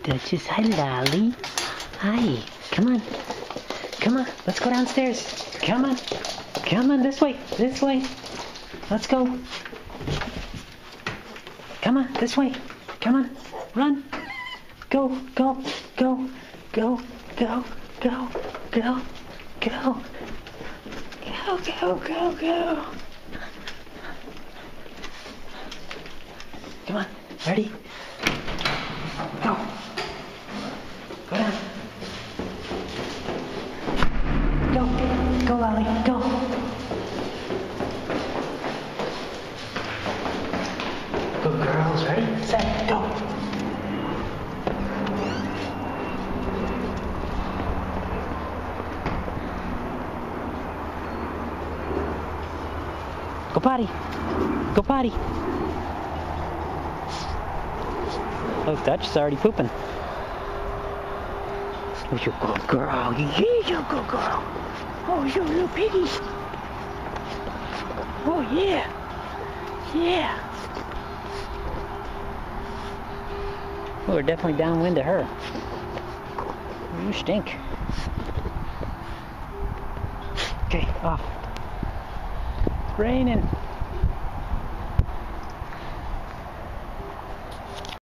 Duchess. Hi, Lolly. Hi. Come on. Come on. Let's go downstairs. Come on. Come on. This way. This way. Let's go. Come on. This way. Come on. Run. Go. Go. Go. Go. Go. Go. Go. Go. Go. Go. Go. Go. Come on. Ready? Go. Go down. Go. Go, Lolly. Go. Good girls. Ready? Set. Go. Go potty. Go potty. Oh, Dutch's already pooping. Oh, you good girl. Yeah, you good girl. Oh, you little piggy. Oh, yeah. Yeah. Oh, we're definitely downwind to her. You stink. Okay, off. It's raining.